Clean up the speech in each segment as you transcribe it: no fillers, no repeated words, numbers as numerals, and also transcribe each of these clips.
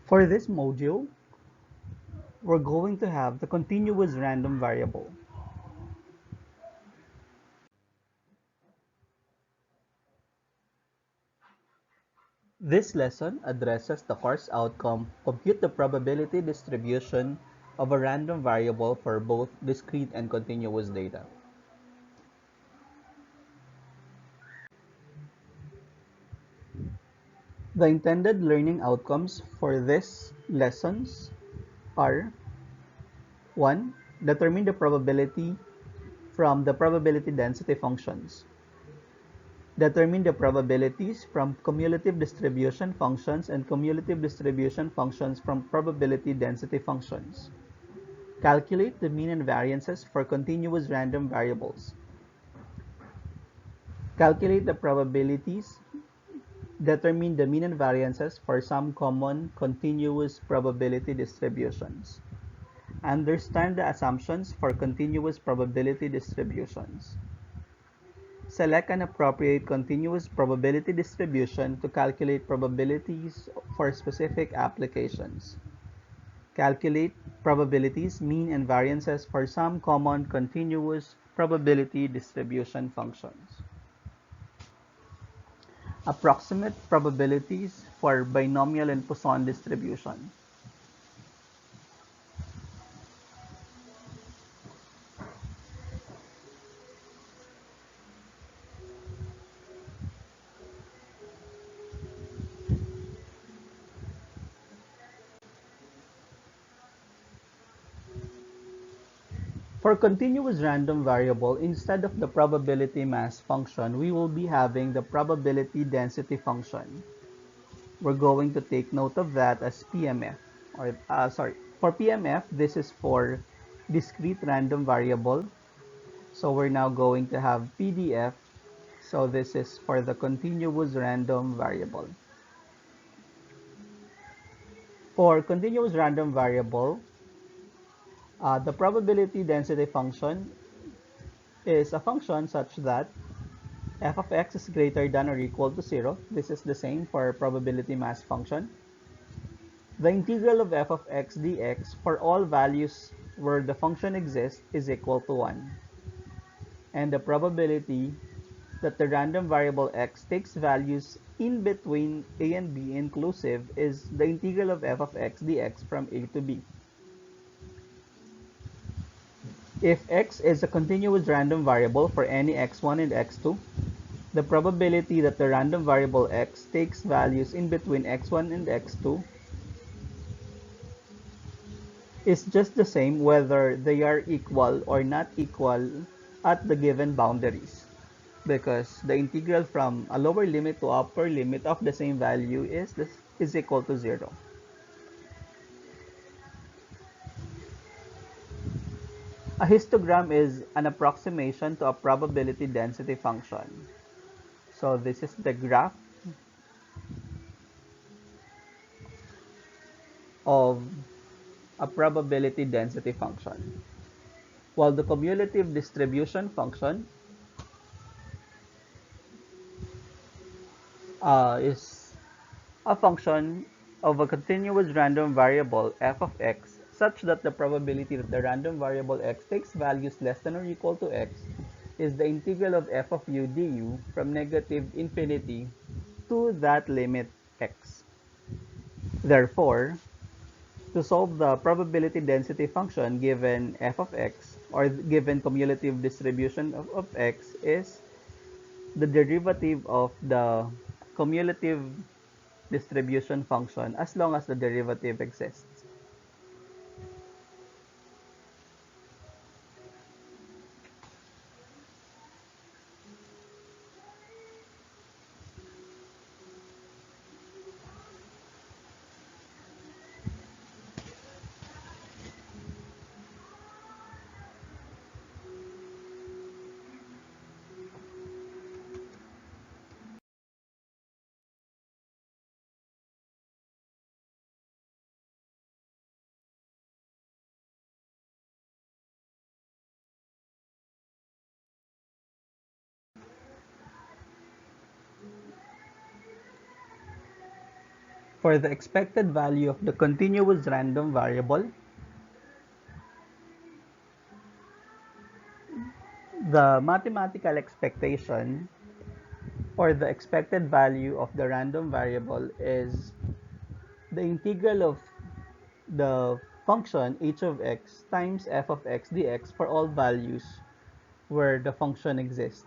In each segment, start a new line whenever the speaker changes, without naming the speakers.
For this module, we're going to have the continuous random variable. This lesson addresses the course outcome, compute the probability distribution of a random variable for both discrete and continuous data. The intended learning outcomes for these lessons are: 1. Determine the probability from the probability density functions. Determine the probabilities from cumulative distribution functions and cumulative distribution functions from probability density functions. Calculate the mean and variances for continuous random variables. Calculate the probabilities. Determine the mean and variances for some common continuous probability distributions. Understand the assumptions for continuous probability distributions. Select an appropriate continuous probability distribution to calculate probabilities for specific applications. Calculate probabilities, mean, and variances for some common continuous probability distribution functions. Approximate probabilities for binomial and Poisson distribution. For continuous random variable, instead of the probability mass function, we will be having the probability density function. We're going to take note of that as PMF. For PMF, this is for discrete random variable. So we're now going to have PDF. So this is for the continuous random variable. For continuous random variable, the probability density function is a function such that f of x is greater than or equal to 0. This is the same for probability mass function. The integral of f of x dx for all values where the function exists is equal to 1. And the probability that the random variable x takes values in between a and b inclusive is the integral of f of x dx from a to b. If x is a continuous random variable for any x1 and x2, the probability that the random variable x takes values in between x1 and x2 is just the same whether they are equal or not equal at the given boundaries, because the integral from a lower limit to upper limit of the same value is equal to 0. A histogram is an approximation to a probability density function. So this is the graph of a probability density function, while the cumulative distribution function is a function of a continuous random variable f of x such that the probability that the random variable x takes values less than or equal to x is the integral of f of u du from negative infinity to that limit x. Therefore, to solve the probability density function given f of x or given cumulative distribution of x is the derivative of the cumulative distribution function as long as the derivative exists. For the expected value of the continuous random variable, the mathematical expectation or the expected value of the random variable is the integral of the function h of x times f of x dx for all values where the function exists.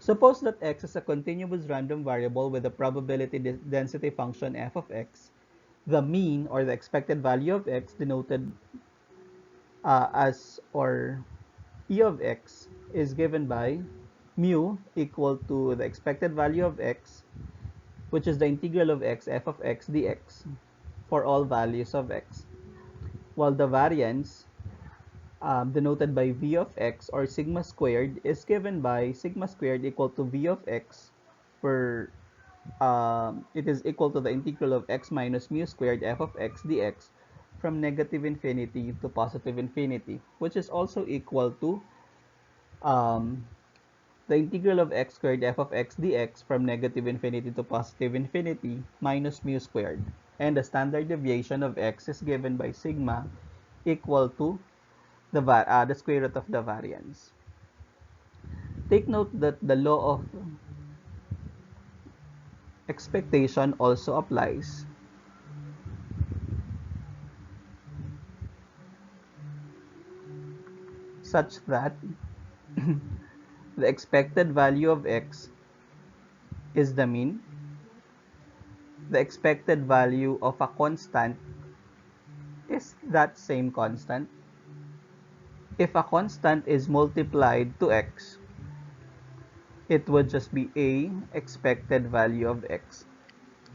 Suppose that x is a continuous random variable with a probability density function f of x. The mean or the expected value of x denoted as or e of x is given by mu equal to the expected value of x, which is the integral of x f of x dx for all values of x, while the variance denoted by v of x or sigma squared is given by sigma squared equal to v of x, where it is equal to the integral of x minus mu squared f of x dx from negative infinity to positive infinity, which is also equal to um, the integral of x squared f of x dx from negative infinity to positive infinity minus mu squared. And the standard deviation of x is given by sigma equal to the square root of the variance. Take note that the law of expectation also applies such that the expected value of x is the mean. The expected value of a constant is that same constant. If a constant is multiplied to x, it would just be a expected value of x,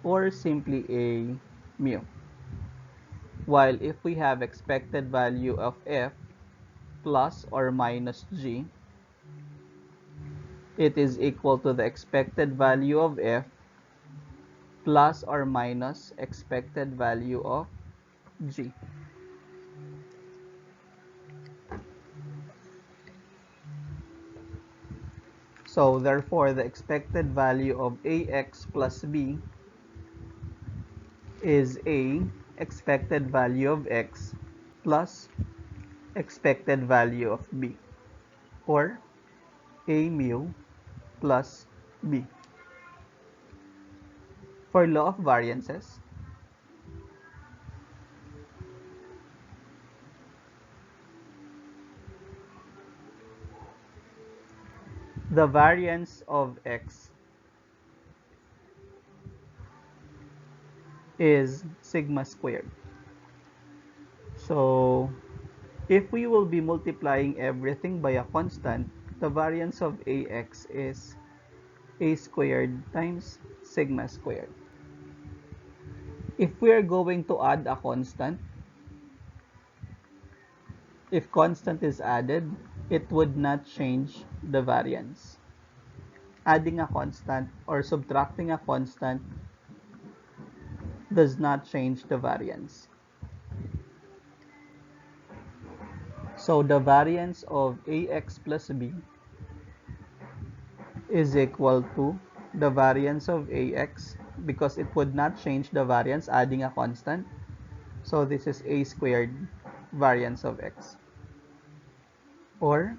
or simply a mu. While if we have expected value of f plus or minus g, it is equal to the expected value of f plus or minus expected value of g. So therefore, the expected value of ax plus b is a expected value of x plus expected value of b, or a mu plus b. For law of variances, the variance of x is sigma squared. So if we will be multiplying everything by a constant, the variance of ax is a squared times sigma squared. If we are going to add a constant, if constant is added, it would not change the variance. Adding a constant or subtracting a constant does not change the variance. So the variance of ax plus b is equal to the variance of ax, because it would not change the variance adding a constant. So this is a squared variance of x, or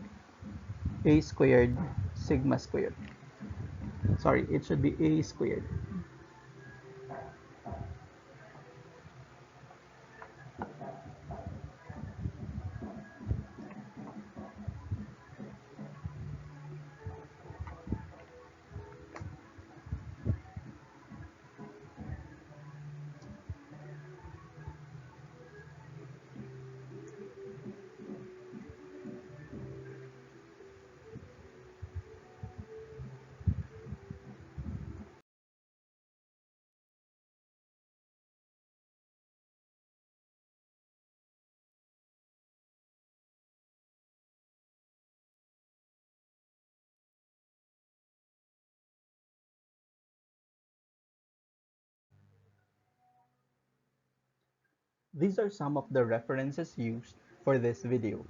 a squared sigma squared. Sorry, it should be a squared. These are some of the references used for this video.